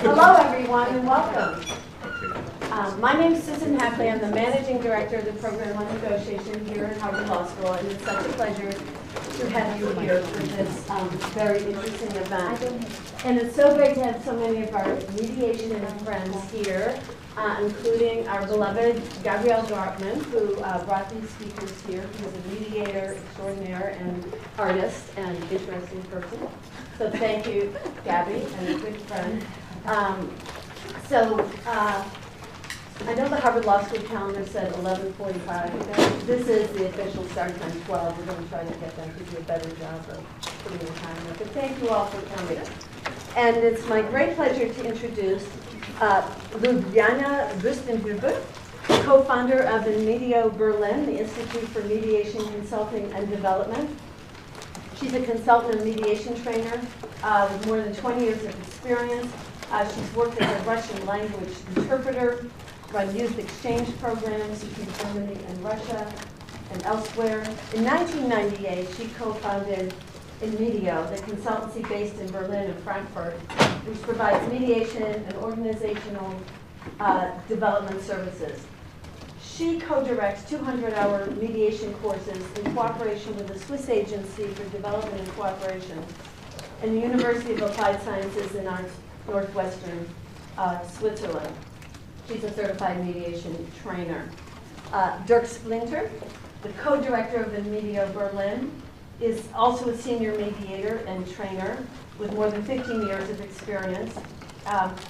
Hello, everyone, and welcome. My name is Susan Hackley. I'm the Managing Director of the Program on Negotiation here at Harvard Law School, and it's such a pleasure to have you here for this very interesting event. And it's so great to have so many of our mediation friends here, including our beloved Gabrielle Dortman, who brought these speakers here. Who's a mediator extraordinaire and artist and interesting person. So thank you, Gabby, and a good friend. I know the Harvard Law School calendar said 11:45. This is the official start time, 12. We're going to try to get them to do a better job of putting the time in. But thank you all for coming. And it's my great pleasure to introduce Ljubjana Wüstehube, co-founder of Inmedio Berlin, the Institute for Mediation Consulting and Development. She's a consultant and mediation trainer with more than 20 years of experience. She's worked as a Russian language interpreter, run youth exchange programs between Germany and Russia and elsewhere. In 1998, she co-founded Inmedio, the consultancy based in Berlin and Frankfurt, which provides mediation and organizational development services. She co-directs 200-hour mediation courses in cooperation with the Swiss Agency for Development and Cooperation and the University of Applied Sciences in Northwestern Switzerland. She's a certified mediation trainer. Dirk Splinter, the co-director of Inmedio Berlin, is also a senior mediator and trainer with more than 15 years of experience.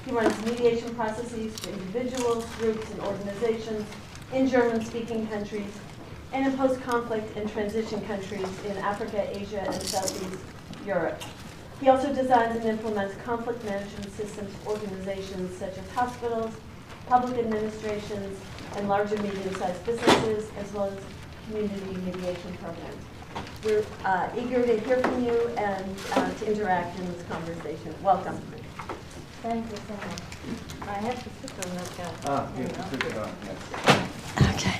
He runs mediation processes for individuals, groups, and organizations in German-speaking countries and in post-conflict and transition countries in Africa, Asia, and Southeast Europe. He also designs and implements conflict management systems for organizations such as hospitals, public administrations, and large and medium-sized businesses, as well as community mediation programs. We're eager to hear from you and to interact in this conversation. Welcome. Thank you so much. I have to sit on that guy. You have to sit on, yes. Okay.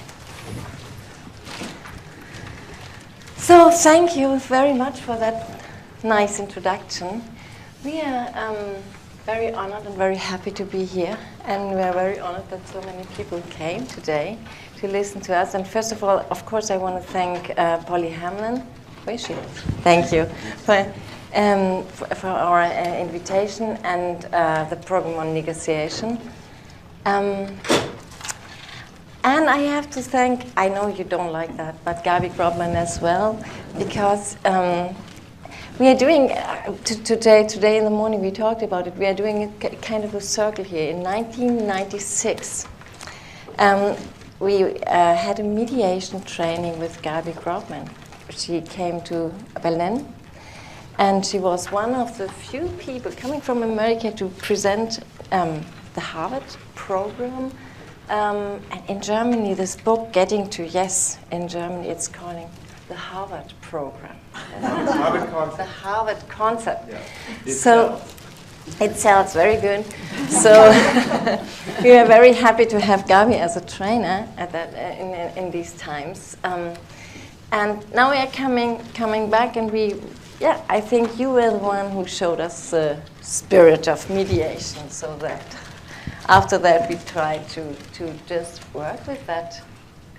So thank you very much for that nice introduction. We are very honored and very happy to be here, and we are very honored that so many people came today to listen to us. And first of all, of course, I want to thank Polly Hamlin. Where is she? Thank you for our invitation and the program on negotiation. And I have to thank, I know you don't like that, but Gabi Grobman as well, because we are doing, today in the morning we talked about it, we are doing a kind of a circle here. In 1996, we had a mediation training with Gabi Grobman. She came to Berlin, and she was one of the few people coming from America to present the Harvard program. And in Germany, this book, Getting to Yes, in Germany, it's calling the Harvard program. Harvard concept. The Harvard concept. Yeah. It sells very good. So we are very happy to have Gabi as a trainer at that in these times. And now we are coming back, and I think you were the one who showed us the spirit of mediation, so that after that we tried to just work with that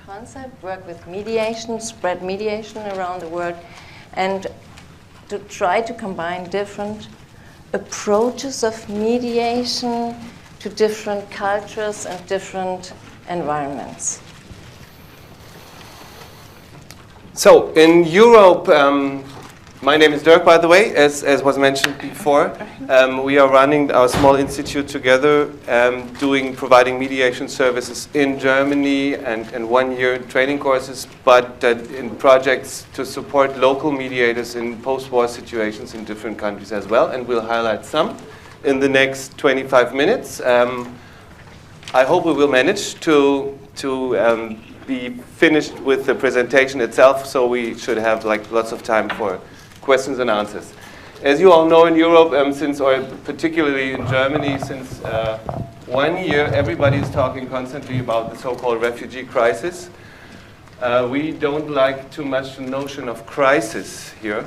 concept, work with mediation, spread mediation around the world, and to try to combine different approaches of mediation to different cultures and different environments. So in Europe, my name is Dirk, by the way, as was mentioned before. We are running our small institute together, providing mediation services in Germany and one-year training courses, but in projects to support local mediators in post-war situations in different countries as well, and we'll highlight some in the next 25 minutes. I hope we will manage to be finished with the presentation itself, so we should have lots of time for questions and answers. As you all know, in Europe, or particularly in Germany, since 1 year, everybody is talking constantly about the so-called refugee crisis. We don't like too much the notion of crisis here,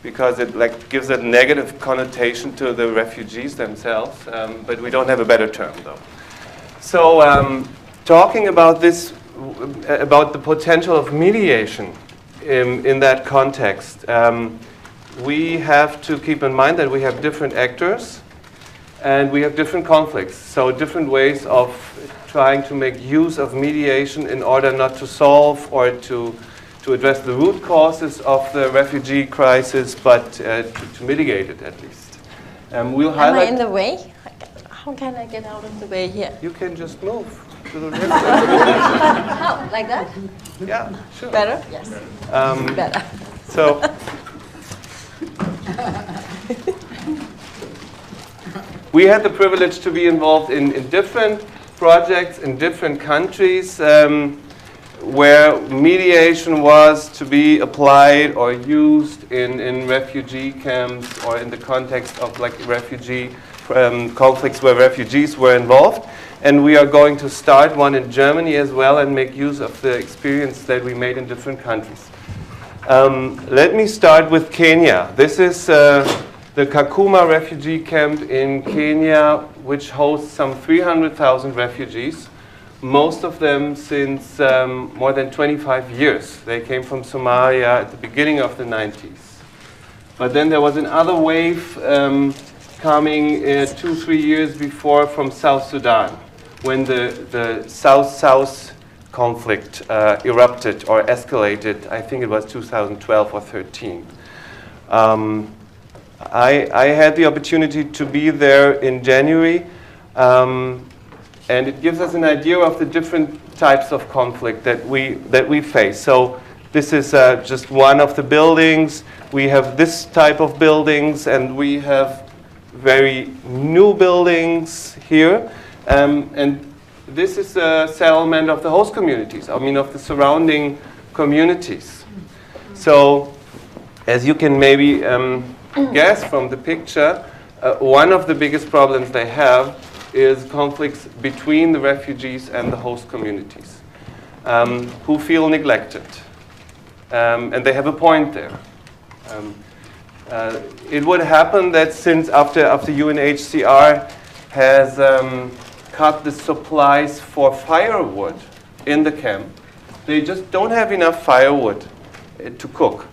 because it like gives a negative connotation to the refugees themselves, but we don't have a better term though. So talking about this, about the potential of mediation in that context, we have to keep in mind that we have different actors and we have different conflicts, so different ways of trying to make use of mediation in order not to solve or to address the root causes of the refugee crisis, but to mitigate it at least. We'll highlight. Am I in the way? How can I get out of the way here? You can just move to the left. How? Like that? Yeah, sure. Better? Yes. Better. So, we had the privilege to be involved in different projects in different countries where mediation was to be applied or used in refugee camps or in the context of like refugee conflicts where refugees were involved. And we are going to start one in Germany as well and make use of the experience that we made in different countries. Let me start with Kenya. This is the Kakuma refugee camp in Kenya, which hosts some 300,000 refugees, most of them since more than 25 years. They came from Somalia at the beginning of the 90s. But then there was another wave coming 2-3 years before from South Sudan, when the South-South conflict erupted or escalated. I think it was 2012 or 13. I had the opportunity to be there in January, and it gives us an idea of the different types of conflict that we face. So this is just one of the buildings. We have this type of buildings, and we have very new buildings here. And this is a settlement of the host communities, I mean of the surrounding communities. So as you can maybe guess from the picture, one of the biggest problems they have is conflicts between the refugees and the host communities who feel neglected. And they have a point there. It would happen that since after UNHCR has cut the supplies for firewood in the camp, they just don't have enough firewood to cook.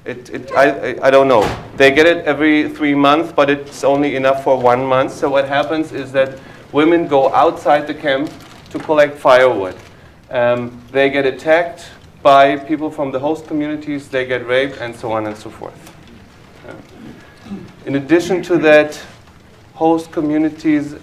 I don't know. They get it every 3 months, but it's only enough for 1 month. So what happens is that women go outside the camp to collect firewood. They get attacked by people from the host communities, they get raped, and so on and so forth. In addition to that, host communities,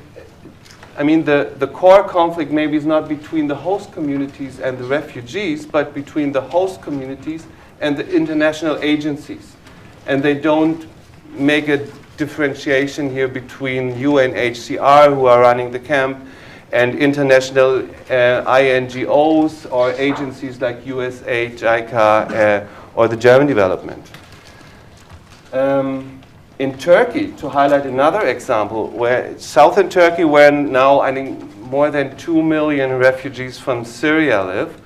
I mean, the core conflict maybe is not between the host communities and the refugees, but between the host communities and the international agencies. And they don't make a differentiation here between UNHCR, who are running the camp, and international INGOs or agencies like USAID, JICA, or the German development. In Turkey, to highlight another example, where southern Turkey, where now I think more than 2 million refugees from Syria live,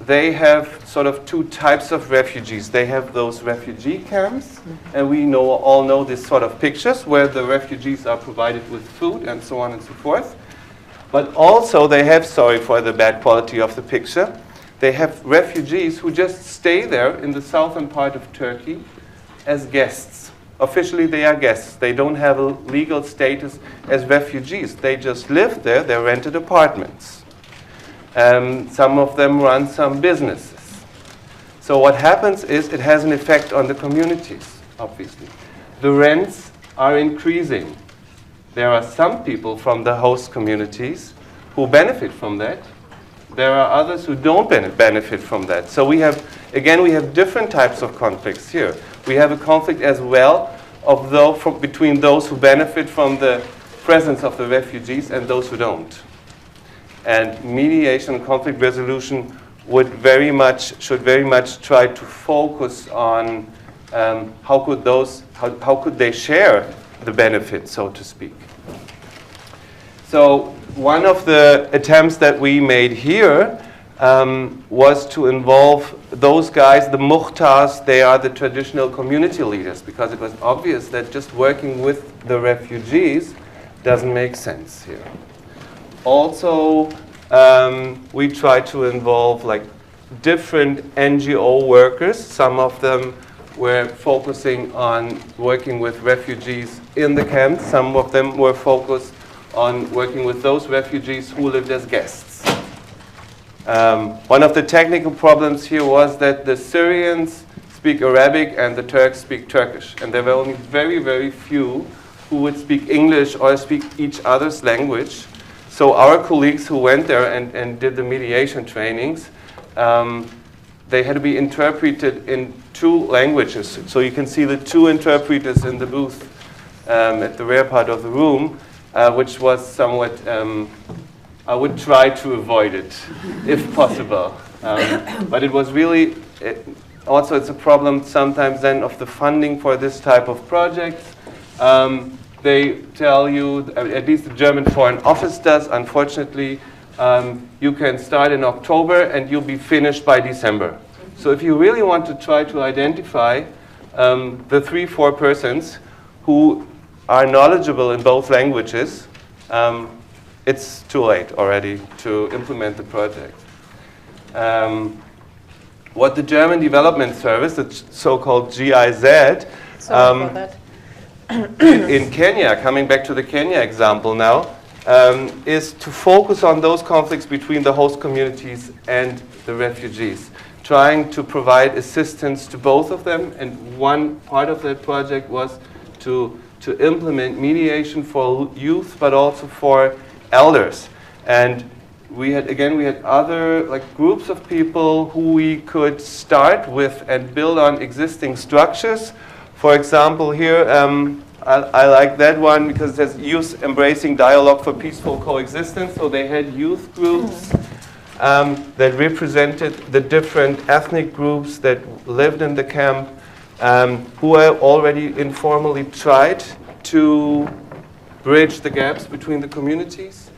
they have sort of two types of refugees. They have those refugee camps, and we all know this sort of pictures where the refugees are provided with food and so on and so forth. But also they have, sorry for the bad quality of the picture, they have refugees who just stay there in the southern part of Turkey as guests. Officially they are guests. They don't have a legal status as refugees. They just live there, they're rented apartments. Some of them run some businesses. So what happens is it has an effect on the communities, obviously. The rents are increasing. There are some people from the host communities who benefit from that. There are others who don't benefit from that. So we have different types of conflicts here. We have a conflict as well between those who benefit from the presence of the refugees and those who don't. And mediation and conflict resolution should very much try to focus on how could they share the benefit, so to speak. So one of the attempts that we made here was to involve those guys, the muhtars. They are the traditional community leaders, because it was obvious that just working with the refugees doesn't make sense here. Also, we try to involve like different NGO workers. Some of them were focusing on working with refugees in the camps. Some of them were focused on working with those refugees who lived as guests. One of the technical problems here was that the Syrians speak Arabic and the Turks speak Turkish, and there were only very, very few who would speak English or speak each other's language. So our colleagues who went there and did the mediation trainings, they had to be interpreted in 2 languages. So you can see the 2 interpreters in the booth at the rear part of the room, which was somewhat, I would try to avoid it if possible. But it was really, also it's a problem sometimes then of the funding for this type of projects. They tell you, at least the German Foreign Office does, unfortunately, you can start in October and you'll be finished by December. So if you really want to try to identify the 3-4 persons who are knowledgeable in both languages, it's too late already to implement the project. What the German Development Service, the so-called GIZ, Sorry for that. in Kenya, coming back to the Kenya example now, is to focus on those conflicts between the host communities and the refugees, trying to provide assistance to both of them. And one part of that project was to implement mediation for youth, but also for elders. And we had other groups of people who we could start with and build on existing structures. For example, here, I like that one because it says Youth Embracing Dialogue for Peaceful Coexistence. So they had youth groups that represented the different ethnic groups that lived in the camp, who have already informally tried to bridge the gaps between the communities.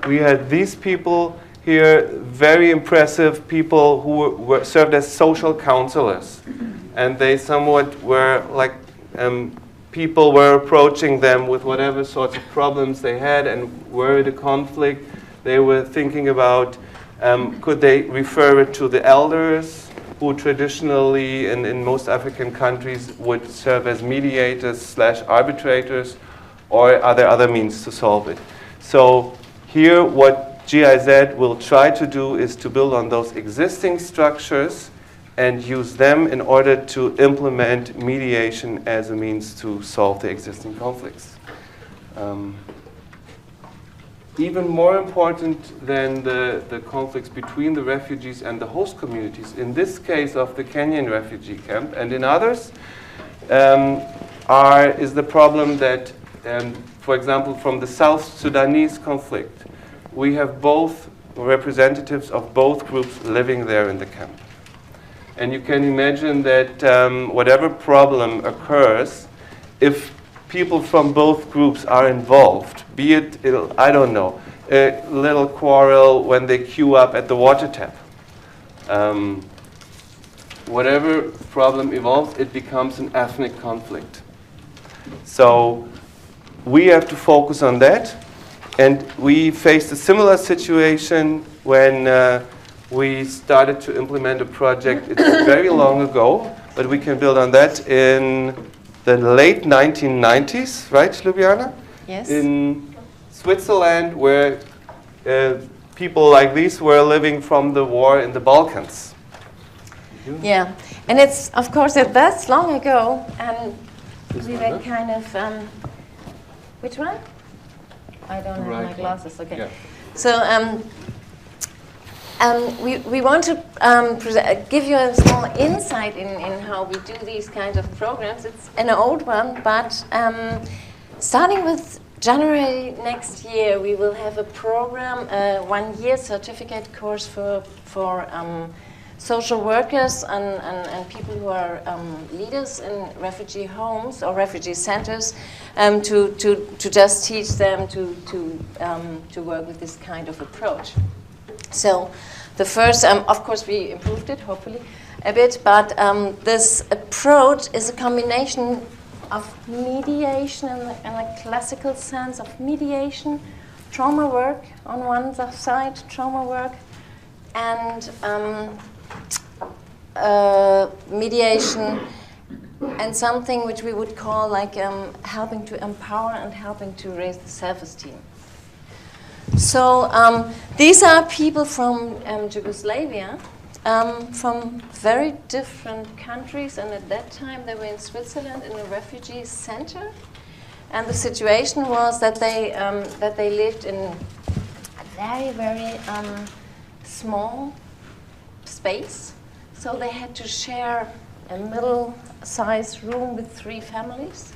We had these people here, very impressive people who served as social counselors. And they somewhat were like, people were approaching them with whatever sorts of problems they had, and were it a conflict, they were thinking about, could they refer it to the elders, who traditionally in most African countries would serve as mediators / arbitrators, or are there other means to solve it? So here what GIZ will try to do is to build on those existing structures and use them in order to implement mediation as a means to solve the existing conflicts. Even more important than the conflicts between the refugees and the host communities, in this case of the Kenyan refugee camp and in others, is the problem that, for example, from the South Sudanese conflict, we have both representatives of both groups living there in the camp. And you can imagine that whatever problem occurs, if people from both groups are involved, be it, I don't know, a little quarrel when they queue up at the water tap. Whatever problem evolves, it becomes an ethnic conflict. So we have to focus on that. And we faced a similar situation when we started to implement a project. It's very long ago, but we can build on that in the late 1990s, right, Ljubjana? Yes. In Switzerland, where people like these were living from the war in the Balkans. Yeah, and it's, of course, that's long ago, and we were kind of, which one? I don't have my glasses, okay. Yeah. So, we want to give you a small insight in how we do these kinds of programs. It's an old one, but starting with January next year, we will have a program, a 1-year certificate course for social workers and people who are leaders in refugee homes or refugee centers, to just teach them to work with this kind of approach. So the first, of course, we improved it, hopefully, a bit, but this approach is a combination of mediation in a classical sense of mediation, trauma work on one side, trauma work, and mediation and something which we would call like helping to empower and helping to raise the self-esteem. So these are people from Yugoslavia, from very different countries, and at that time they were in Switzerland in a refugee center, and the situation was that they lived in a very, very small space, so they had to share a middle-sized room with 3 families.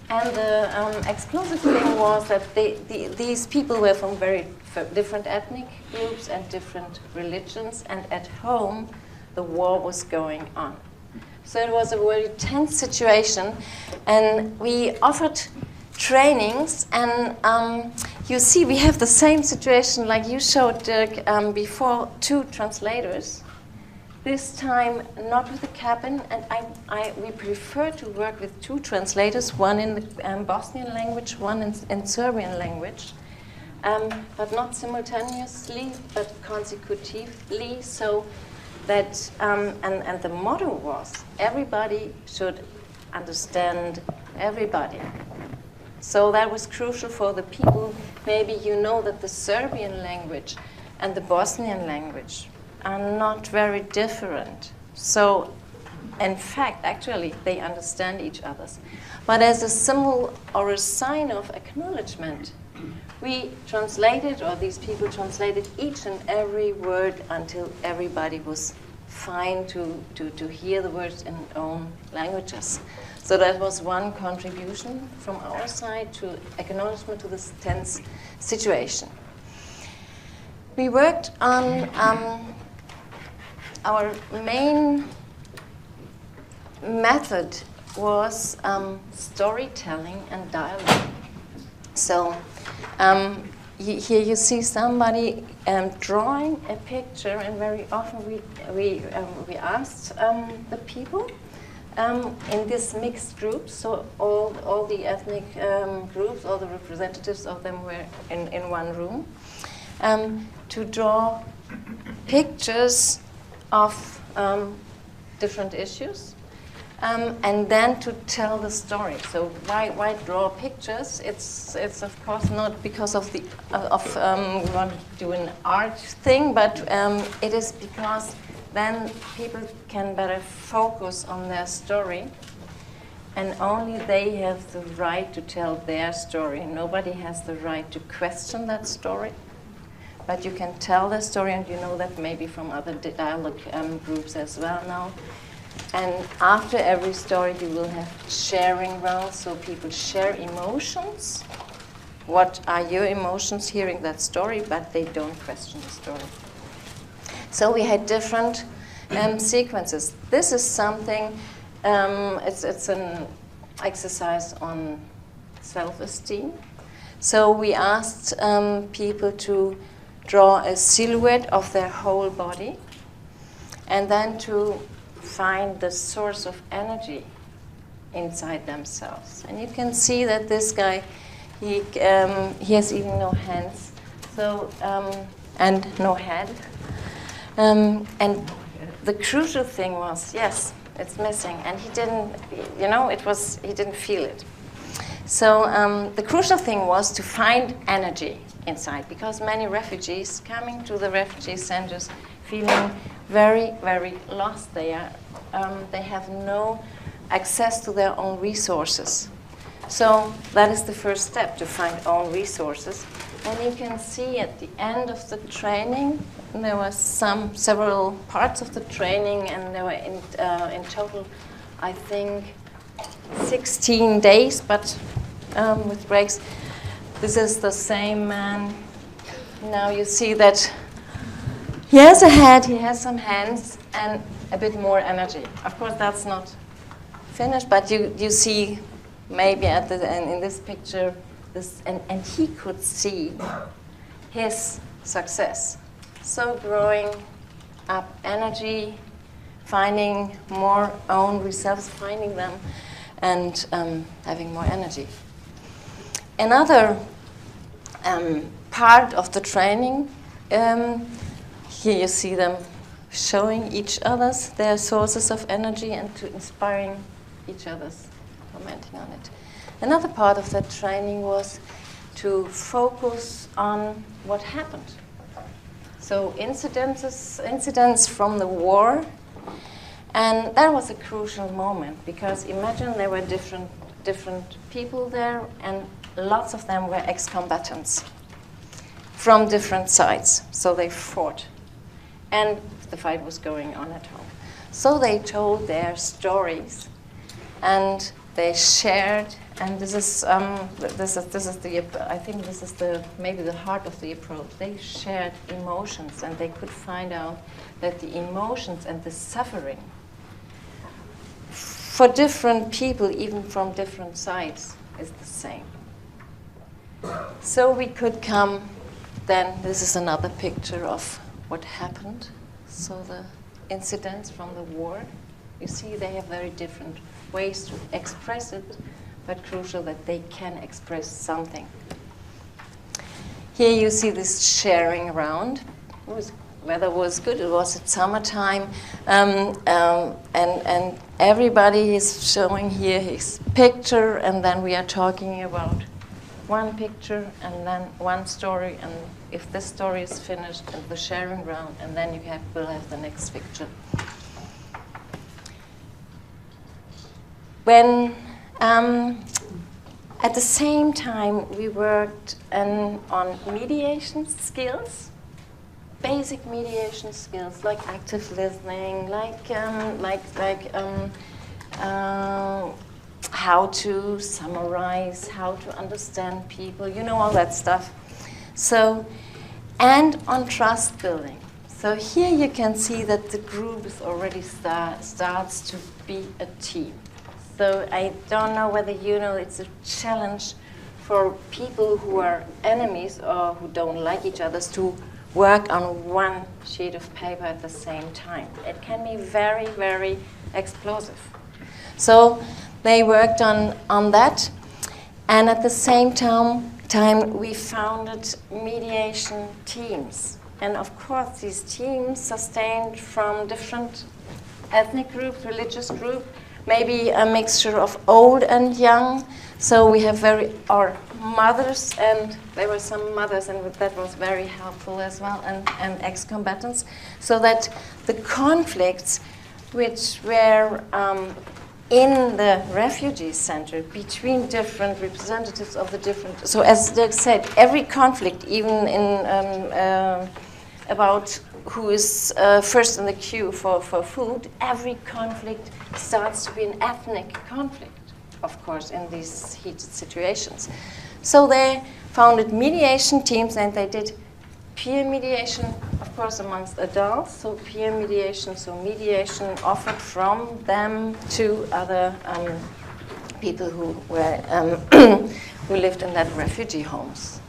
And the explosive thing was that these people were from very different ethnic groups and different religions, and at home the war was going on. So it was a very tense situation, and we offered trainings, and you see we have the same situation like you showed, Dirk, before, 2 translators. This time not with the cabin, and we prefer to work with 2 translators, one in the Bosnian language, one in Serbian language, but not simultaneously, but consecutively, so that, and the motto was, everybody should understand everybody. So that was crucial for the people. Maybe you know that the Serbian language and the Bosnian language are not very different. So, in fact, actually, they understand each other's. But as a symbol or a sign of acknowledgement, we translated, or these people translated each and every word until everybody was fine to hear the words in their own languages. So that was one contribution from our side to acknowledgement to this tense situation. We worked on our main method was storytelling and dialogue. So here you see somebody drawing a picture, and very often we asked the people in this mixed groups. So all the ethnic groups, all the representatives of them were in one room, to draw pictures of different issues, and then to tell the story. So why draw pictures? It's of course not because of we want to do an art thing, but it is because then people can better focus on their story, and only they have the right to tell their story. Nobody has the right to question that story. But you can tell the story, and you know that maybe from other dialogue groups as well now. And after every story, you will have sharing rounds, so people share emotions. What are your emotions hearing that story? But they don't question the story. So we had different sequences. This is something, it's an exercise on self-esteem. So we asked people to draw a silhouette of their whole body, and then to find the source of energy inside themselves. And you can see that this guy, he has even no hands, so and no head. And the crucial thing was, yes, it's missing, and he didn't, he didn't feel it. So the crucial thing was to find energy inside, because many refugees coming to the refugee centers feeling very, very lost. They have no access to their own resources. So that is the first step, to find own resources. And you can see at the end of the training, there were several parts of the training, and there were in total, I think, 16 days, but with breaks. This is the same man. Now you see that he has a head, he has some hands, and a bit more energy. Of course, that's not finished, but you see maybe at the end in this picture, this, and he could see his success. So growing up energy, finding more own reserves, finding them, and having more energy. Another part of the training, here you see them showing each other's their sources of energy and to inspiring each other's, commenting on it. Another part of that training was to focus on what happened. So incidents from the war, and that was a crucial moment because imagine there were different people there, and lots of them were ex-combatants from different sides. So they fought, and the fight was going on at home. So they told their stories, and they shared. And this is I think this is maybe the heart of the approach. They shared emotions, and they could find out that the emotions and the suffering for different people, even from different sides, is the same. So we could come. Then this is another picture of what happened. So the incidents from the war. You see, they have very different ways to express it, but crucial that they can express something. Here you see this sharing around. Weather was good. It was at summertime, and everybody is showing here his picture, and then we are talking about one picture and then one story, and if this story is finished, and the sharing round, and then will have the next picture. When at the same time we worked on mediation skills, basic mediation skills like active listening, how to summarize, how to understand people, you know, all that stuff. So, and on trust building. So here you can see that the group is already starts to be a team. So I don't know whether you know it's a challenge for people who are enemies or who don't like each other to work on one sheet of paper at the same time. It can be very, very explosive. So they worked on that, and at the same time we founded mediation teams. And of course these teams sustained from different ethnic groups, religious groups, maybe a mixture of old and young. So we have our mothers, and there were some mothers, and that was very helpful as well, and ex-combatants, so that the conflicts which were in the refugee center between different representatives of the different, so as Dirk said, every conflict, even in about who is first in the queue for food, every conflict starts to be an ethnic conflict, of course, in these heated situations. So they founded mediation teams, and they did peer mediation, of course, amongst adults, so peer mediation, so mediation offered from them to other people who were who lived in that refugee homes.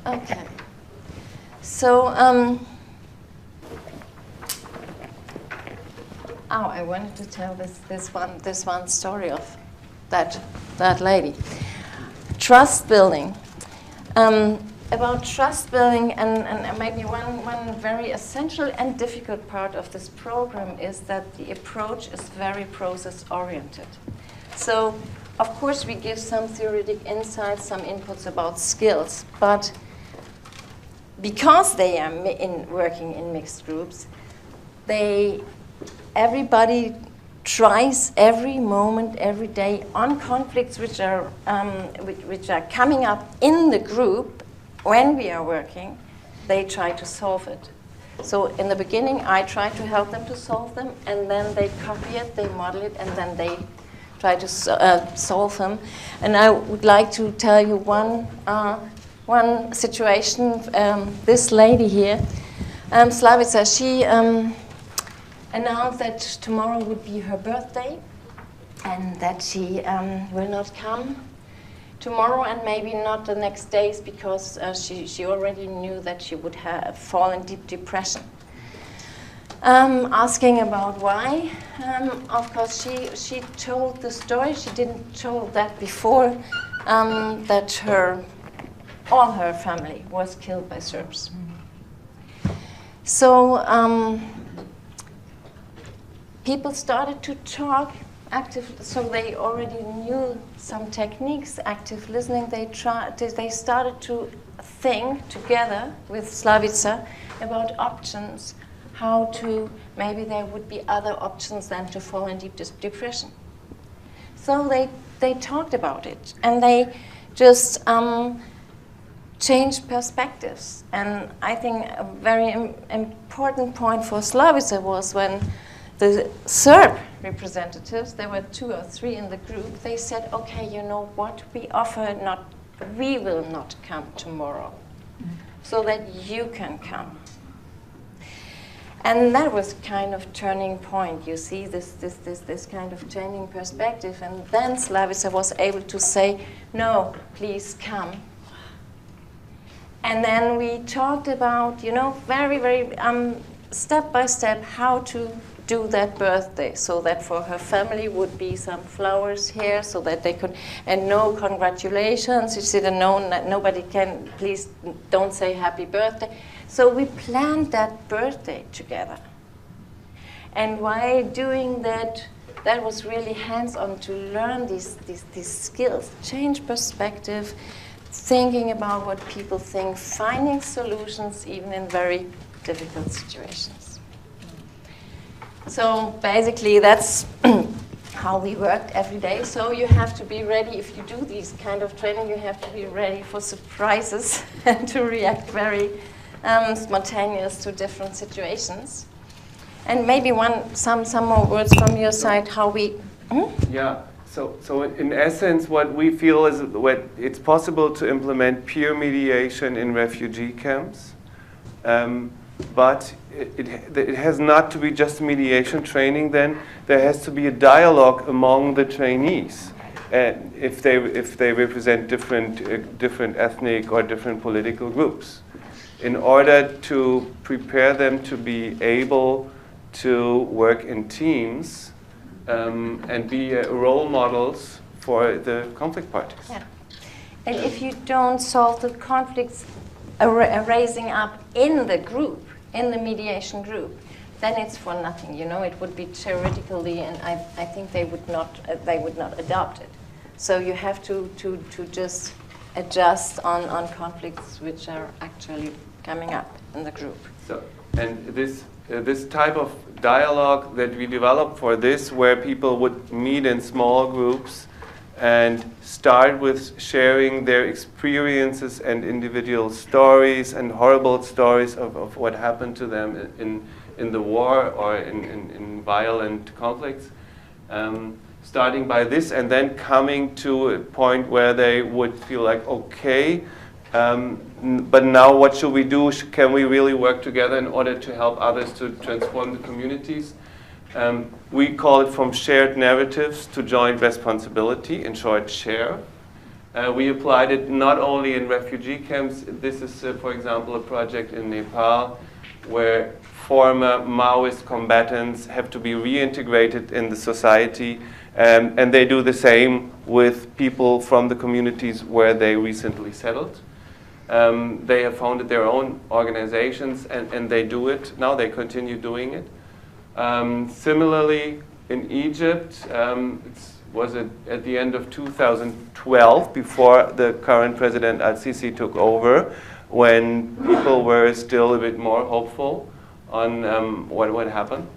Okay, so I wanted to tell this one story of that lady. Trust building. About trust building, and maybe one very essential and difficult part of this program is that the approach is very process-oriented. So, of course, we give some theoretic insights, some inputs about skills, but because they are working in mixed groups, everybody tries every moment, every day on conflicts which are coming up in the group when we are working. They try to solve it. So in the beginning, I try to help them to solve them, and then they copy it, they model it, and then they try to solve them. And I would like to tell you one situation. This lady here, Slavica, she announced that tomorrow would be her birthday and that she will not come. tomorrow and maybe not the next days, because she already knew that she would fall in deep depression. Asking about why, of course she told the story. She didn't told that before, that all her family was killed by Serbs. So people started to talk so they already knew some techniques, active listening. They started to think together with Slavica about options, how to, maybe there would be other options than to fall in deep depression. So they talked about it, and they just changed perspectives. And I think a very important point for Slavica was when the Serb representatives, there were 2 or 3 in the group, they said, okay, you know what, we will not come tomorrow, so that you can come. And that was kind of turning point, you see, this kind of changing perspective. And then Slavica was able to say, no, please come. And then we talked about, you know, very, very step by step how to do that birthday, so that for her family would be some flowers here, so that they could, and no congratulations, you see, nobody can, please don't say happy birthday. So we planned that birthday together. And while doing that, that was really hands-on to learn these skills, change perspective, thinking about what people think, finding solutions even in very difficult situations. So basically that's how we worked every day. So you have to be ready, if you do these kind of training, you have to be ready for surprises and to react very spontaneous to different situations. And maybe some more words from your side, how we... Yeah, so in essence what we feel is it's possible to implement peer mediation in refugee camps, but it has not to be just mediation training. Then there has to be a dialogue among the trainees, if they represent different ethnic or different political groups, in order to prepare them to be able to work in teams and be role models for the conflict parties. Yeah. And if you don't solve the conflicts raising up in the group, in the mediation group, then it's for nothing. You know, it would be theoretically, and I think they would not adopt it. So you have to just adjust on conflicts which are actually coming up in the group. So, and this type of dialogue that we developed for this, where people would meet in small groups and start with sharing their experiences and individual stories and horrible stories of what happened to them in the war or in violent conflicts. Starting by this and then coming to a point where they would feel like, okay, but now what should we do? Can we really work together in order to help others to transform the communities? We call it from shared narratives to joint responsibility, in short, share. We applied it not only in refugee camps. This is, for example, a project in Nepal where former Maoist combatants have to be reintegrated in the society, and they do the same with people from the communities where they recently settled. They have founded their own organizations, and they do it. Now they continue doing it. Similarly, in Egypt, was at the end of 2012, before the current President al-Sisi took over, when people were still a bit more hopeful on what would happen.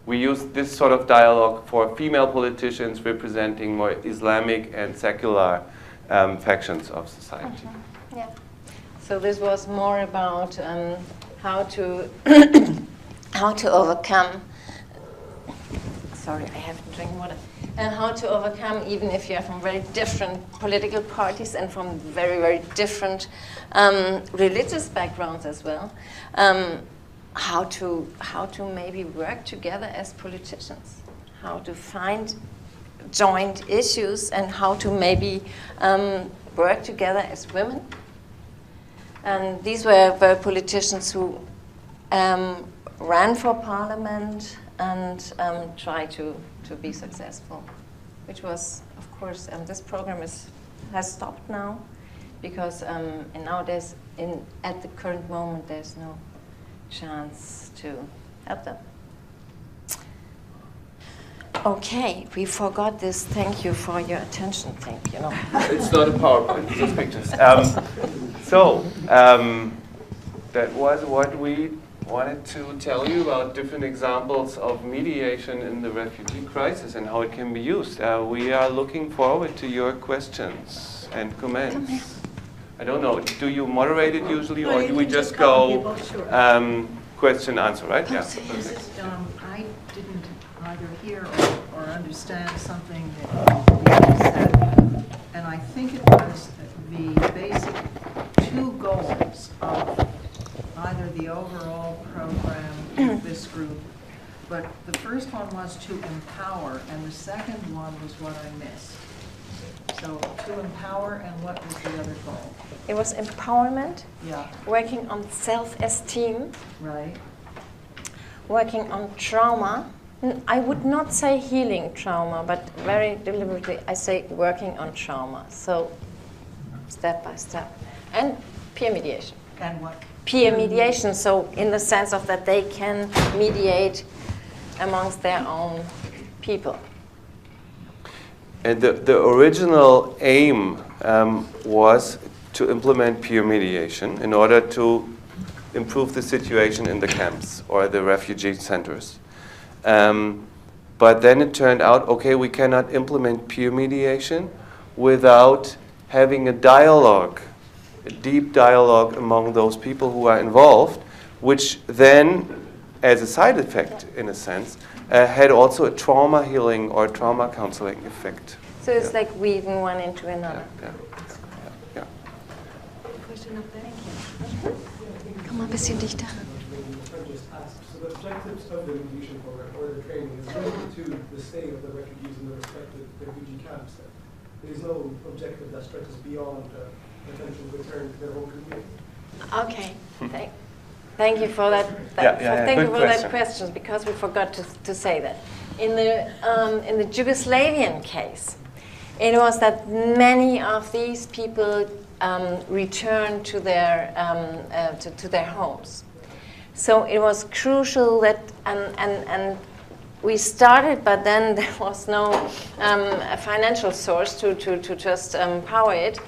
We used this sort of dialogue for female politicians representing more Islamic and secular factions of society. Mm-hmm. Yeah. So this was more about how to how to overcome. Sorry, I have to drink water. How to overcome, even if you are from very different political parties and from very, very different religious backgrounds as well. How to maybe work together as politicians. How to find joint issues and how to maybe work together as women. And these were politicians who ran for parliament and tried to be successful, which was, of course, this program has stopped now because and nowadays, at the current moment, there's no chance to help them. Okay, we forgot this. Thank you for your attention. Thank you. It's not a PowerPoint, it's just pictures. That was what we wanted to tell you about different examples of mediation in the refugee crisis and how it can be used. We are looking forward to your questions and comments. I don't know, do you moderate it usually, or do we just go question, answer, right? Yeah. I didn't either hear or understand something that you said, and I think it was the basic two goals of either the overall program of this group, but the first one was to empower, and the second one was what I missed. So to empower, and what was the other goal? It was empowerment, Yeah, working on self-esteem, right. working on trauma. I would not say healing trauma, but very deliberately I say working on trauma. So step by step. And peer mediation. And what? Peer mediation, so in the sense of that they can mediate amongst their own people. And the original aim was to implement peer mediation in order to improve the situation in the camps or the refugee centers. But then it turned out, okay, we cannot implement peer mediation without having a dialogue, a deep dialogue among those people who are involved, which then, as a side effect, in a sense, had also a trauma healing or trauma counseling effect. So it's like weaving one into another. Yeah. Question up there. Thank you. Komm mal ein bisschen dichter. So the objectives of the mediation program or the training is related to the stay of the refugees in the respective refugee camps. There is no objective that stretches beyond potential return to their home community. Okay. Thank you for that. Thank you for that question, because we forgot to say that. In the Yugoslavian case, it was that many of these people returned to their homes. So it was crucial that, and we started, but then there was no financial source to just power it,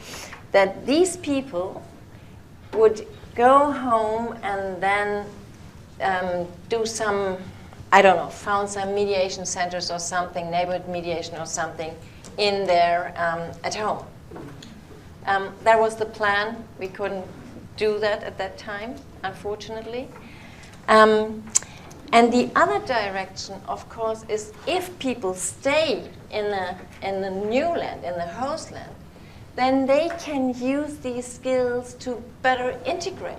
that these people would go home and then do some, I don't know, found some mediation centers or something, neighborhood mediation or something in their, at home. That was the plan. We couldn't do that at that time, unfortunately. And the other direction, of course, is if people stay in the new land, in the host land, then they can use these skills to better integrate.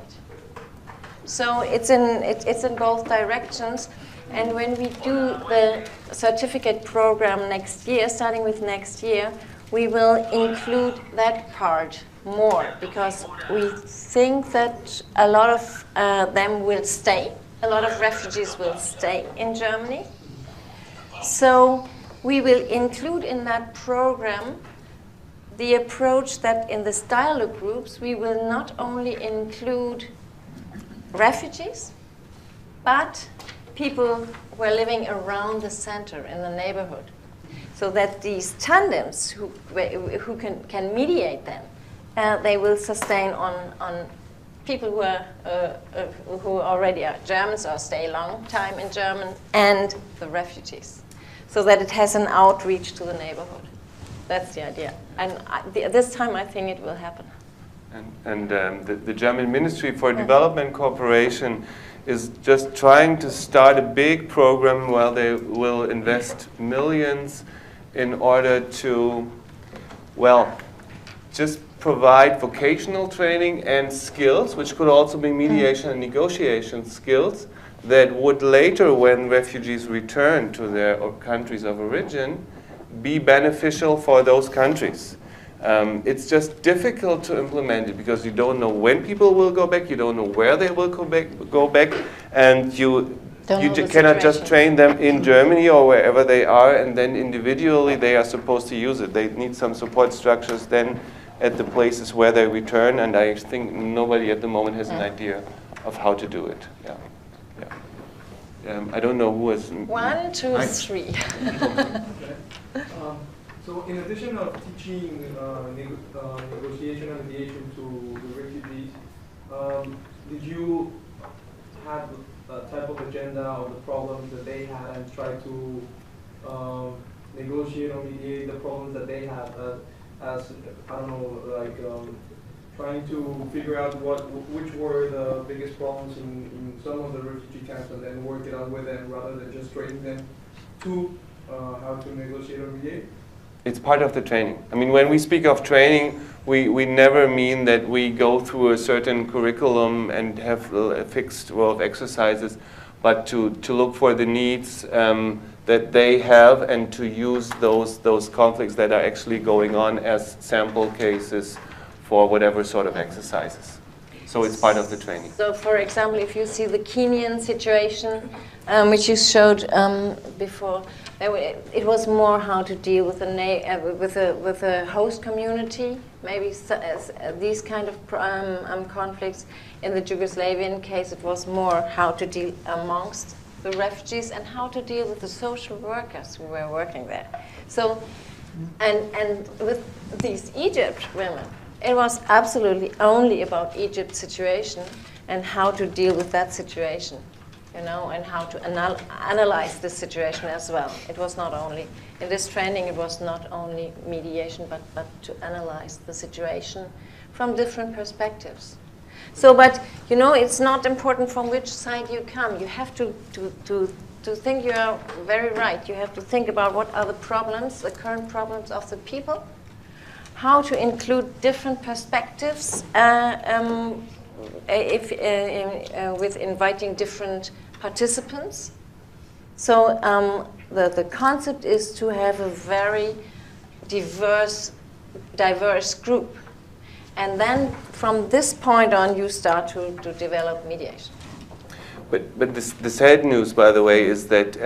So it's in both directions. And when we do the certificate program next year, starting with next year, we will include that part more, because we think that a lot of them will stay. A lot of refugees will stay in Germany. So we will include in that program the approach that in the dialogue groups we will not only include refugees, but people who are living around the center in the neighborhood, so that these tandems who can mediate them, they will sustain on people who already are Germans or stay a long time in German, and the refugees, so that it has an outreach to the neighborhood. That's the idea. And this time I think it will happen. And the German Ministry for Development Cooperation is just trying to start a big program where they will invest millions in order to, well, just provide vocational training and skills, which could also be mediation and negotiation skills, that would later, when refugees return to their countries of origin, be beneficial for those countries. It's just difficult to implement it because you don't know when people will go back, you don't know where they will go back, and you cannot just train them in Germany or wherever they are, and then individually they are supposed to use it. They need some support structures then at the places where they return, and I think nobody at the moment has an idea of how to do it. Yeah. I don't know who has... 1, 2, 3. So in addition of teaching negotiation and mediation to the refugees, did you have a type of agenda of the problems that they had and try to negotiate or mediate the problems that they had as I don't know, like trying to figure out which were the biggest problems in some of the refugee camps and then work it out with them rather than just training them to how to negotiate or mediate? It's part of the training. I mean, when we speak of training, we never mean that we go through a certain curriculum and have a fixed row of exercises, but to look for the needs that they have and to use those conflicts that are actually going on as sample cases for whatever sort of exercises. So it's part of the training. So, for example, if you see the Kenyan situation, which you showed before, it was more how to deal with a host community, maybe these kind of conflicts. In the Yugoslavian case, it was more how to deal amongst the refugees and how to deal with the social workers who were working there. So, and with these Egypt women, it was absolutely only about Egypt's situation and how to deal with that situation. You know, and how to analyze this situation as well. It was not only, in this training, it was not only mediation, but to analyze the situation from different perspectives. So, but, you know, it's not important from which side you come. You have to think, you are very right. You have to think about what are the problems, the current problems of the people, how to include different perspectives, with inviting different participants. So the concept is to have a very diverse group. And then from this point on, you start to develop mediation. But the sad news, by the way, is that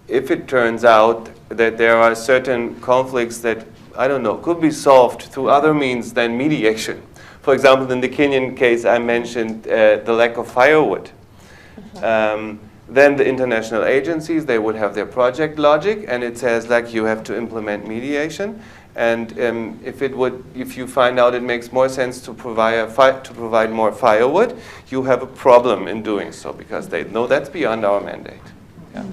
if it turns out that there are certain conflicts that, I don't know, could be solved through other means than mediation. For example, in the Kenyan case, I mentioned the lack of firewood. Then the international agencies, they would have their project logic, and it says like you have to implement mediation. And if you find out it makes more sense to provide more firewood, you have a problem in doing so because they know that's beyond our mandate. Yeah.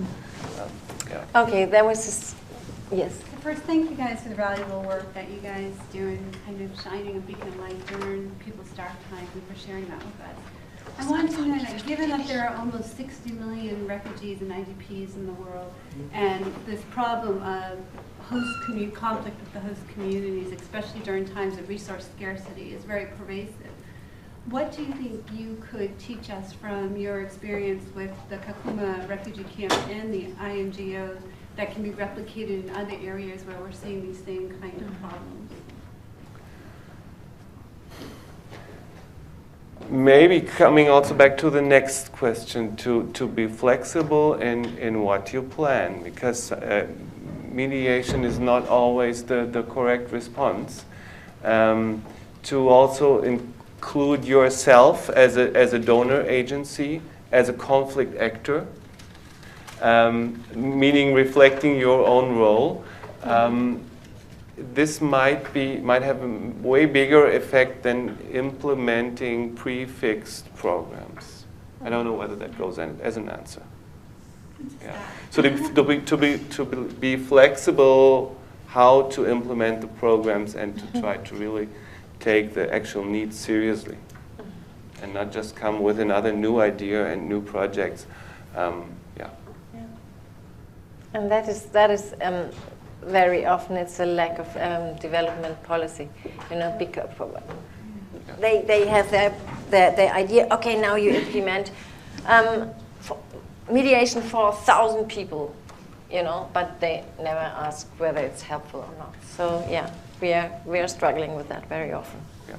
Okay, there was this. Yes. First, thank you guys for the valuable work that you guys do in kind of shining a beacon of light during people's dark times and for sharing that with us. I wanted to know that given that there are almost 60 million refugees and IDPs in the world, and this problem of conflict with the host communities, especially during times of resource scarcity, is very pervasive. What do you think you could teach us from your experience with the Kakuma refugee camp and the INGOs that can be replicated in other areas where we're seeing these same kind of problems? Maybe coming also back to the next question, to be flexible in what you plan, because mediation is not always the correct response. To also include yourself as a donor agency, as a conflict actor, meaning reflecting your own role. This might have a way bigger effect than implementing prefixed programs. I don't know whether that goes as an answer. Yeah. So to be flexible, how to implement the programs and to try to really take the actual needs seriously, and not just come with another new idea and new projects. And that is very often it's a lack of development policy, you know, because they have their idea. Okay, now you implement mediation for 1,000 people you know, but they never ask whether it's helpful or not. So yeah, we are struggling with that very often. Yeah.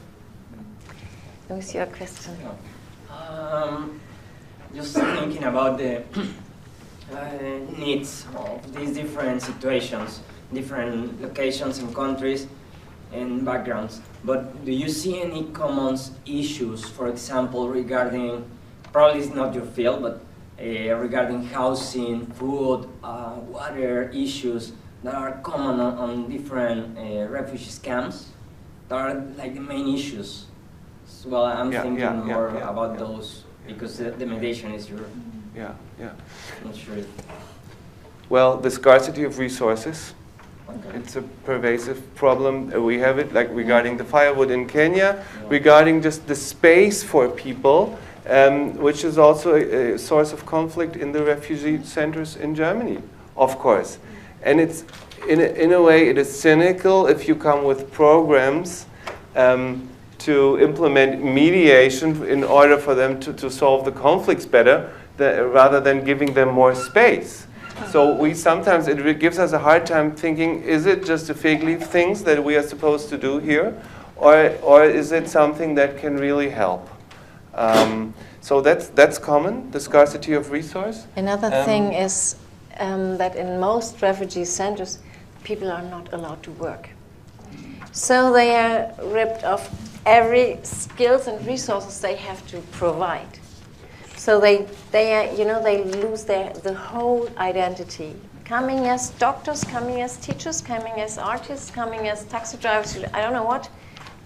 What's your question? Just thinking about the needs of these different situations, different locations and countries and backgrounds. But do you see any common issues, for example, regarding, probably it's not your field, but regarding housing, food, water issues that are common on different refugee camps? That are like the main issues. So, well, I'm thinking more about those because the mediation is your. Yeah. Not sure. Well, the scarcity of resources. Okay. It's a pervasive problem. We have it like regarding the firewood in Kenya, regarding just the space for people, which is also a source of conflict in the refugee centers in Germany, of course. And it's in a way it is cynical if you come with programs to implement mediation in order for them to solve the conflicts better, rather than giving them more space. So we sometimes, it gives us a hard time thinking, is it just the fig leaf things that we are supposed to do here? Or is it something that can really help? So that's common, the scarcity of resource. Another thing is that in most refugee centers, people are not allowed to work. So they are ripped of every skills and resources they have to provide. So they lose the whole identity. Coming as doctors, coming as teachers, coming as artists, coming as taxi drivers, I don't know what,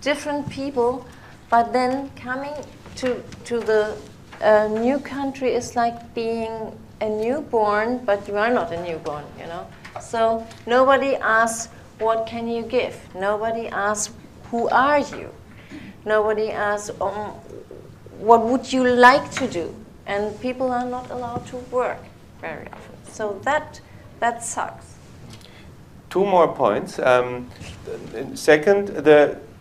different people, but then coming to the new country is like being a newborn, but you are not a newborn, you know. So nobody asks, what can you give? Nobody asks, who are you? Nobody asks, what would you like to do? And people are not allowed to work very often. So that sucks. Two more points. Second,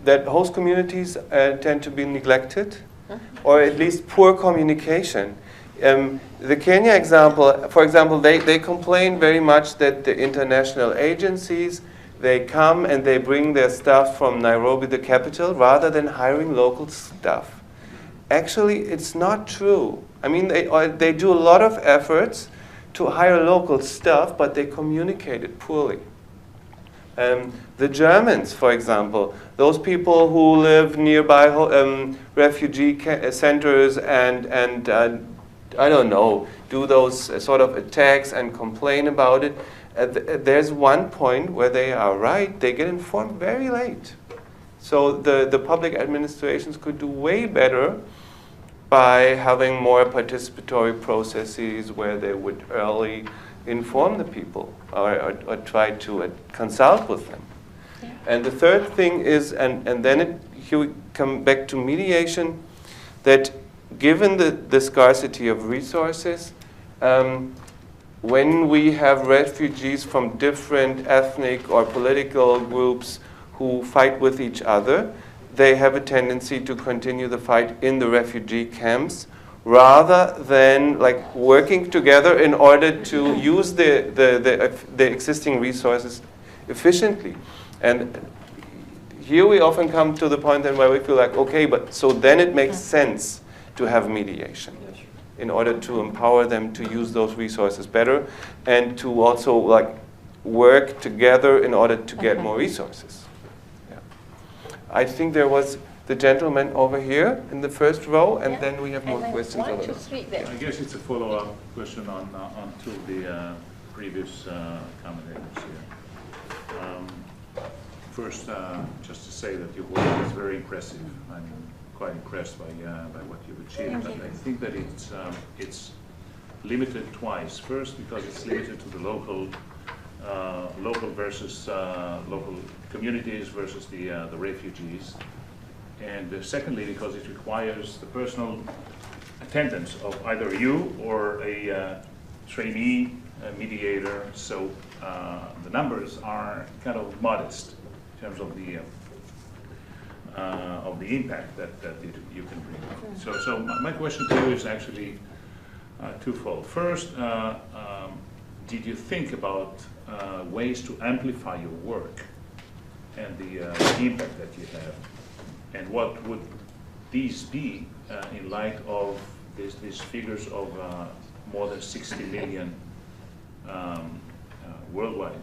that host communities tend to be neglected, or at least poor communication. The Kenya example, for example, they complain very much that the international agencies, they come and they bring their staff from Nairobi, the capital, rather than hiring local staff. Actually, it's not true. I mean, they do a lot of efforts to hire local staff, but they communicate it poorly. The Germans, for example, those people who live nearby refugee centers and I don't know, do those sort of attacks and complain about it, there's one point where they are right, they get informed very late. So the public administrations could do way better by having more participatory processes where they would early inform the people or try to consult with them. Yeah. And the third thing is, and then here we come back to mediation, that given the scarcity of resources, when we have refugees from different ethnic or political groups who fight with each other, they have a tendency to continue the fight in the refugee camps rather than like working together in order to use the existing resources efficiently. And here we often come to the point then where we feel like, okay, but so then it makes sense to have mediation in order to empower them to use those resources better and to also like work together in order to get more resources. I think there was the gentleman over here in the first row, and then we have more questions over there. I guess it's a follow-up question on to the previous commentators here. First, just to say that your work is very impressive. I'm quite impressed by what you've achieved. But I think that it's limited twice. First, because it's limited to the local versus local communities versus the refugees, and secondly because it requires the personal attendance of either you or a trainee mediator. So the numbers are kind of modest in terms of the impact that you can bring. So my question to you is actually twofold. First, did you think about ways to amplify your work and the impact that you have? And what would these be in light of these figures of more than 60 million worldwide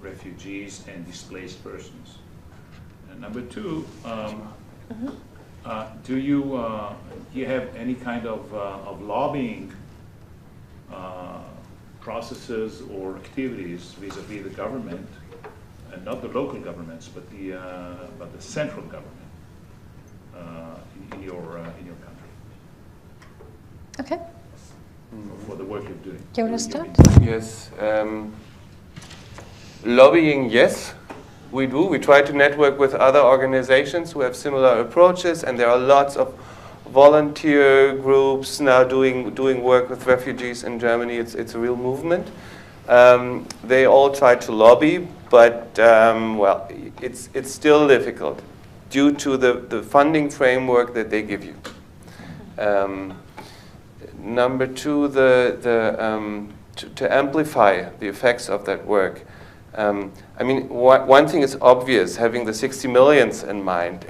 refugees and displaced persons? And number two, do you have any kind of lobbying processes or activities vis-a-vis the government, and not the local governments, but the central government in your country? Okay. For the work you're doing? Do you want to start? Yes. Lobbying, yes, we do. We try to network with other organizations who have similar approaches, and there are lots of volunteer groups now doing work with refugees in Germany. It's a real movement. They all try to lobby, but well, it's still difficult due to the funding framework that they give you. Number two, to amplify the effects of that work. I mean, one thing is obvious, having the 60 millions in mind.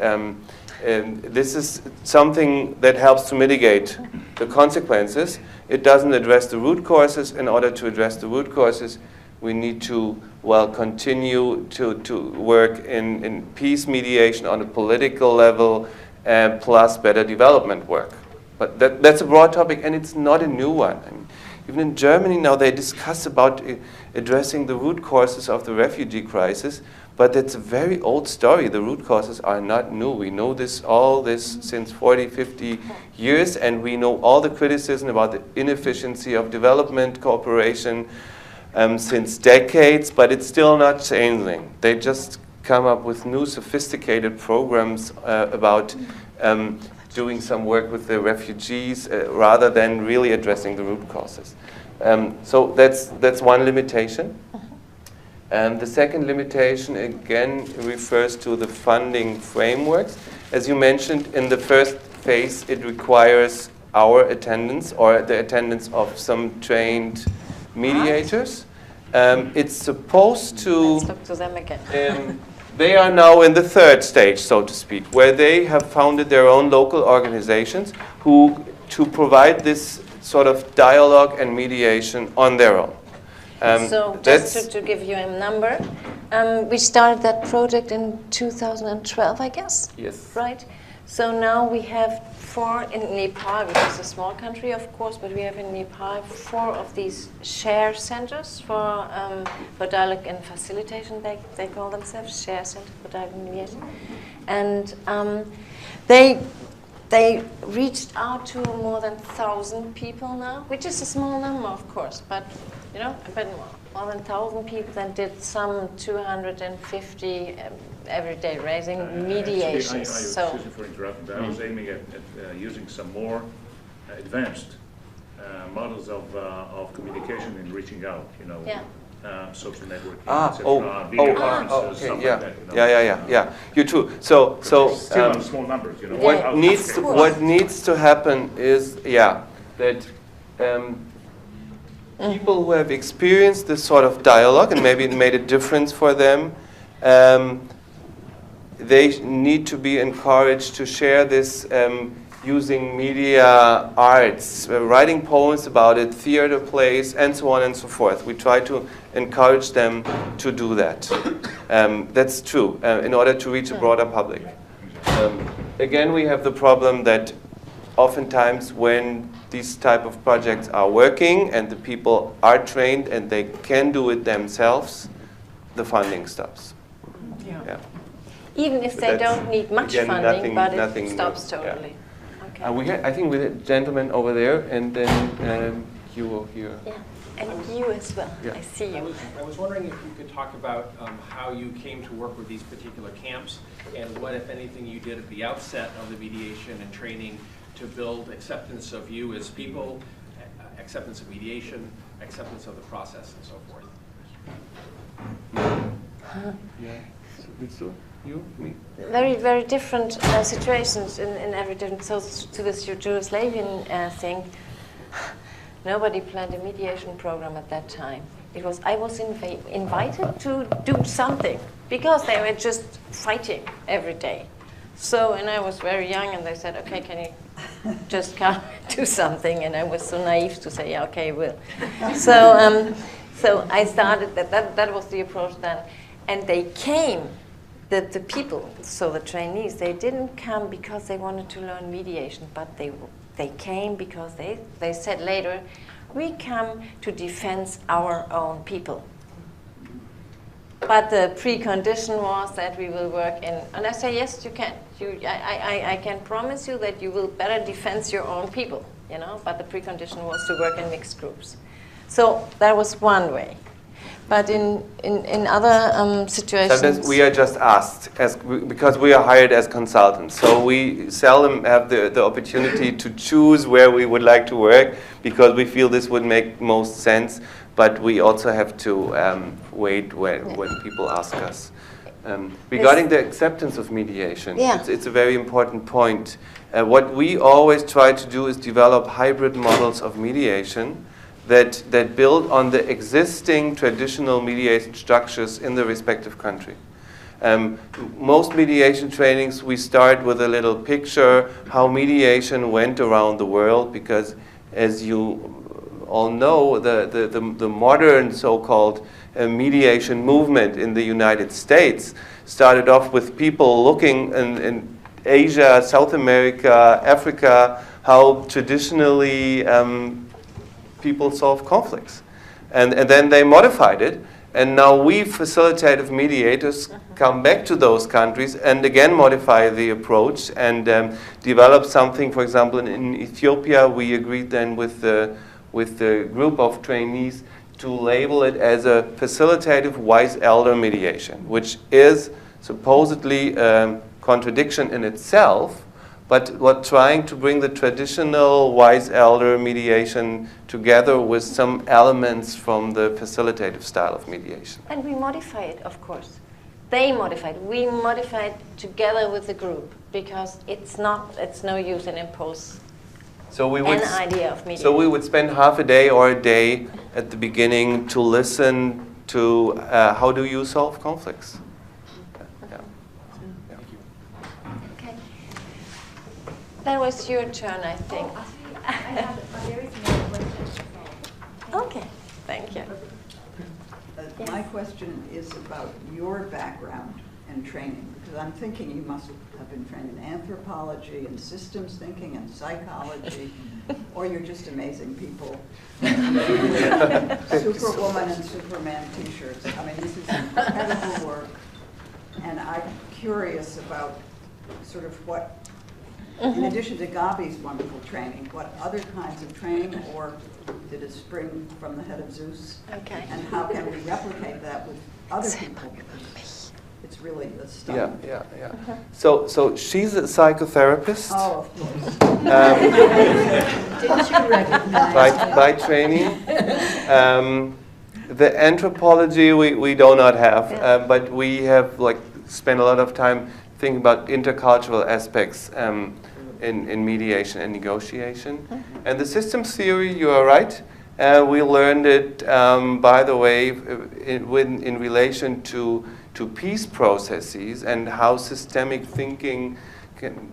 This is something that helps to mitigate the consequences. It doesn't address the root causes. In order to address the root causes, we need to, well, continue to work in peace mediation on a political level, plus better development work. But that's a broad topic, and it's not a new one. I mean, even in Germany now, they discuss about addressing the root causes of the refugee crisis, but it's a very old story. The root causes are not new. We know all this since 40, 50 years, and we know all the criticism about the inefficiency of development cooperation since decades, but it's still not changing. They just come up with new sophisticated programs about doing some work with the refugees rather than really addressing the root causes. So that's one limitation. The second limitation, again, refers to the funding frameworks. As you mentioned, in the first phase, it requires our attendance or the attendance of some trained mediators. It's supposed to... Let's look to them again. They are now in the third stage, so to speak, where they have founded their own local organizations to provide this sort of dialogue and mediation on their own. So just to give you a number, we started that project in 2012, I guess? Yes. Right? So now we have 4 in Nepal, which is a small country, of course, but we have in Nepal 4 of these share centers for dialogue and facilitation, they call themselves, share center for dialogue and mediation. And they reached out to more than 1,000 people now, which is a small number, of course, but you know, a bit more than 1,000 people, and did some 250 everyday raising mediations. Excuse me for interrupting, but I was aiming at using some more advanced models of communication and reaching out, you know, social networking, etc., video conferences, okay, stuff yeah. like that. You know? Yeah. You too. So still on small numbers, you know. What needs to happen is, that people who have experienced this sort of dialogue and maybe it made a difference for them, they need to be encouraged to share this using media arts, writing poems about it, theater plays, and so on and so forth. We try to encourage them to do that. That's true, in order to reach a broader public. Again, we have the problem that oftentimes when these type of projects are working and the people are trained and they can do it themselves, the funding stops. Yeah. Even if they don't need much funding, but it stops totally. Yeah. Okay. I think we had a gentleman over there, and then you will here. Yeah, and you as well. Yeah. I see you. I was wondering if you could talk about how you came to work with these particular camps, and what, if anything, you did at the outset of the mediation and training to build acceptance of you as people, acceptance of mediation, acceptance of the process, and so forth. Yeah. You, me. Very, very different situations in every different. So to this Yugoslavian thing, Nobody planned a mediation program at that time. It was, I was invited to do something because they were just fighting every day. So, and I was very young, and they said, okay, can you just come do something? And I was so naive to say, yeah, okay, will. So I started, that was the approach then. And they came, the people, so the trainees, they didn't come because they wanted to learn mediation, but they came because they said later, we come to defend our own people. But the precondition was that we will work in, and I say, yes, you can. I can promise you that you will better defend your own people, you know, but the precondition was to work in mixed groups. So that was one way. But in other situations... Sometimes we are just asked, because we are hired as consultants. So we seldom have the opportunity to choose where we would like to work, because we feel this would make most sense. But we also have to wait when people ask us. Regarding the acceptance of mediation, it's a very important point. What we always try to do is develop hybrid models of mediation that build on the existing traditional mediation structures in the respective country. Most mediation trainings, we start with a little picture how mediation went around the world, because as you all know, the modern so-called mediation movement in the United States started off with people looking in Asia, South America, Africa, how traditionally people solve conflicts. And then they modified it, and now we facilitative mediators come back to those countries and again modify the approach and develop something. For example, in Ethiopia, we agreed then with the group of trainees to label it as a facilitative wise elder mediation, which is supposedly a contradiction in itself, but we're trying to bring the traditional wise elder mediation together with some elements from the facilitative style of mediation. And we modify it, of course. They modified. We modified together with the group, because it's no use in impose an idea of mediation. So we would spend half a day or a day at the beginning to listen to how do you solve conflicts. Okay. That was your turn, I think. There is another question. Okay, thank you. My question is about your background and training, because I'm thinking you must have been trained in anthropology and systems thinking and psychology, or you're just amazing people. Superwoman and Superman t-shirts. I mean, this is incredible work, and I'm curious about sort of what, in addition to Gabi's wonderful training, what other kinds of training, or did it spring from the head of Zeus? Okay. And how can we replicate that with other people? It's really stunning. Yeah. So she's a psychotherapist. Oh, of course. Didn't you recognize? By training. The anthropology we do not have, but we have spent a lot of time thinking about intercultural aspects in mediation and negotiation. And the systems theory, you are right. We learned it, by the way, in relation to peace processes and how systemic thinking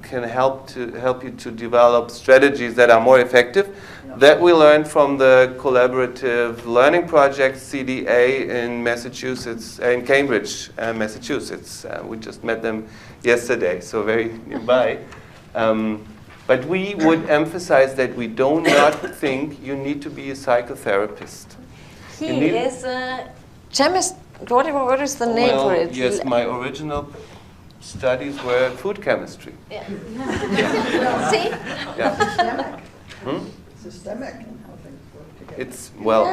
can help you to develop strategies that are more effective. That we learned from the collaborative learning project CDA in Massachusetts, in Cambridge, Massachusetts. We just met them yesterday, so very nearby. But we would emphasize that we do not think you need to be a psychotherapist. He is a chemist. What is the name for it? Yes, my original studies were food chemistry. Yeah. See? Yeah. Systemic. Systemic in how things work together. It's, well,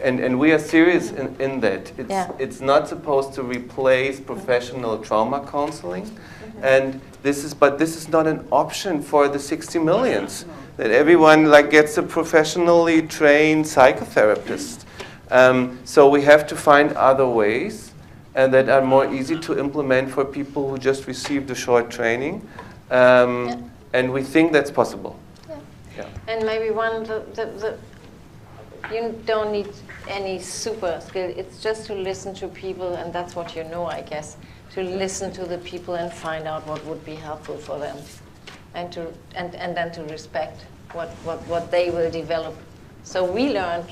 and we are serious in that. It's not supposed to replace professional trauma counseling. And this is not an option for the 60 millions. That everyone gets a professionally trained psychotherapist. So we have to find other ways that are more easy to implement for people who just received a short training. And we think that's possible. Yeah. And maybe you don't need any super skill. It's just to listen to people, and that's what you know, I guess. To listen to the people and find out what would be helpful for them, and then to respect what they will develop. So we learned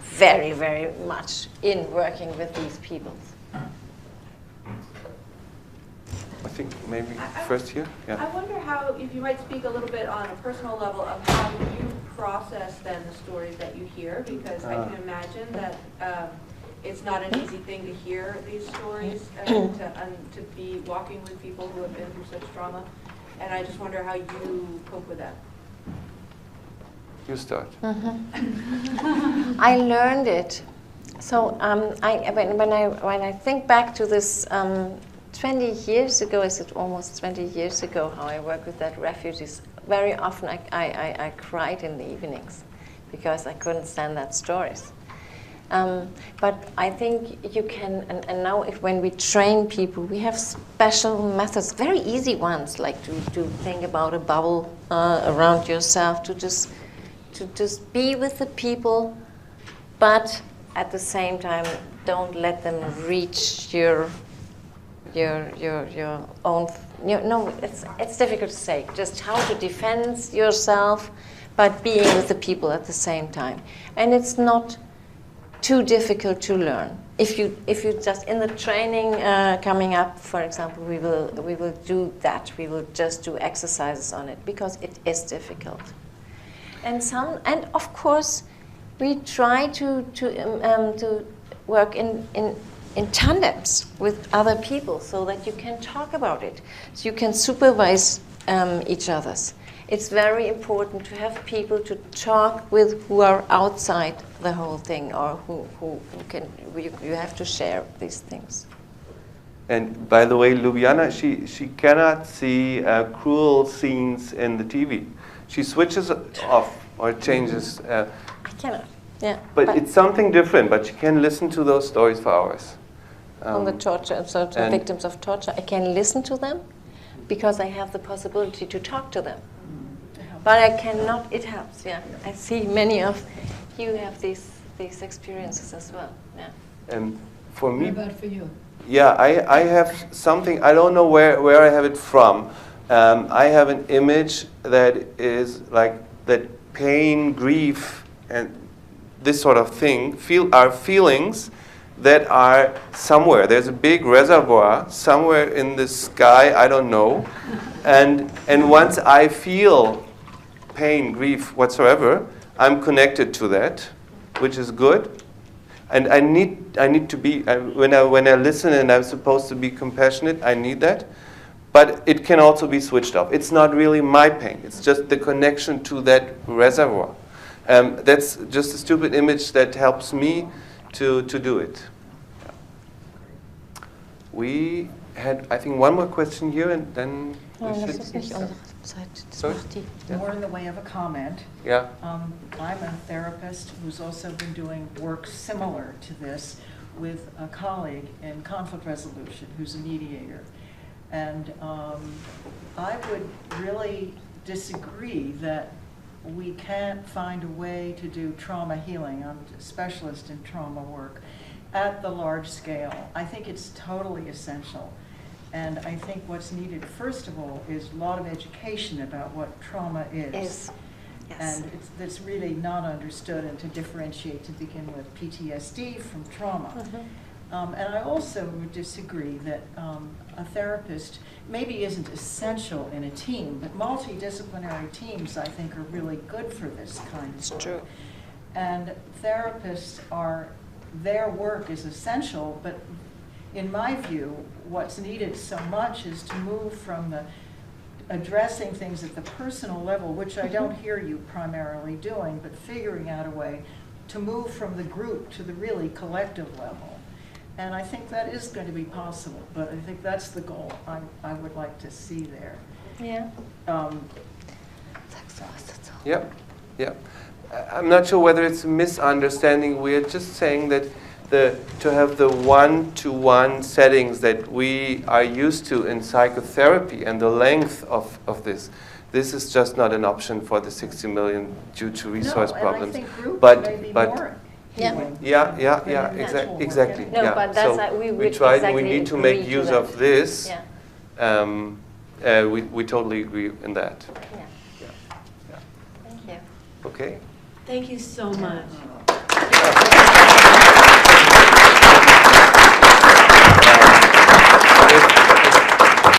very, very much in working with these people. I think maybe first here. Yeah. I wonder how, if you might speak a little bit on a personal level of how you process then the stories that you hear, because I can imagine that it's not an easy thing to hear these stories and to be walking with people who have been through such trauma. And I just wonder how you cope with that. You start. I learned it. So when I think back to this 20 years ago, is it almost 20 years ago, how I worked with that refugees, very often I cried in the evenings because I couldn't stand that stories. But I think you can, and now when we train people, we have special methods, very easy ones, like to think about a bubble around yourself, to just be with the people, but at the same time, don't let them reach your own. No, it's difficult to say. Just how to defend yourself, but being with the people at the same time, and it's not too difficult to learn. If you just in the training coming up, for example, we will do that. We will just do exercises on it because it is difficult. And of course, we try to work in tandems with other people so that you can talk about it, so you can supervise each other's. It's very important to have people to talk with who are outside the whole thing, or you have to share these things. And by the way, Ljubjana, she cannot see cruel scenes in the TV. She switches off or changes. I cannot. Yeah. But it's something different. But she can listen to those stories for hours. On the torture, so to victims of torture, I can listen to them because I have the possibility to talk to them. But I cannot. It helps. Yeah. I see many of you have these experiences as well. Yeah. And for me. What about for you? Yeah, I have something. I don't know where I have it from. I have an image that is like that pain, grief, and this sort of thing are feelings that are somewhere. There's a big reservoir somewhere in the sky, I don't know. And once I feel pain, grief, whatsoever, I'm connected to that, which is good. And I need to be, when I listen and I'm supposed to be compassionate, I need that. But it can also be switched off. It's not really my pain. It's just the connection to that reservoir. That's just a stupid image that helps me to do it. We had, I think, one more question here, and then we should. Sorry? More in the way of a comment. Yeah. I'm a therapist who's also been doing work similar to this with a colleague in conflict resolution who's a mediator. And I would really disagree that we can't find a way to do trauma healing. I'm a specialist in trauma work at the large scale. I think it's totally essential. And I think what's needed, first of all, is a lot of education about what trauma is. Yes. And it's really not understood, and to differentiate to begin with PTSD from trauma. And I also would disagree that a therapist maybe isn't essential in a team, but multidisciplinary teams, I think, are really good for this kind of work. It's true. And therapists their work is essential, but in my view, what's needed so much is to move from the addressing things at the personal level, which I don't hear you primarily doing, but figuring out a way to move from the group to the really collective level. And I think that is going to be possible, but I think that's the goal I would like to see there. Yeah. Yep. Yep. I'm not sure whether it's a misunderstanding. We're just saying that to have the one-to-one settings that we are used to in psychotherapy and the length of this, this is just not an option for the 60 million due to resource No, problems. and I think groups But- may be but- more Yeah. appealing Yeah, than individual work exactly. anyway. No, yeah. but that's So we we would tried. exactly We need to make agree to use that. of this. Yeah. We totally agree in that. Yeah. Yeah. Thank you. Okay. Thank you so much.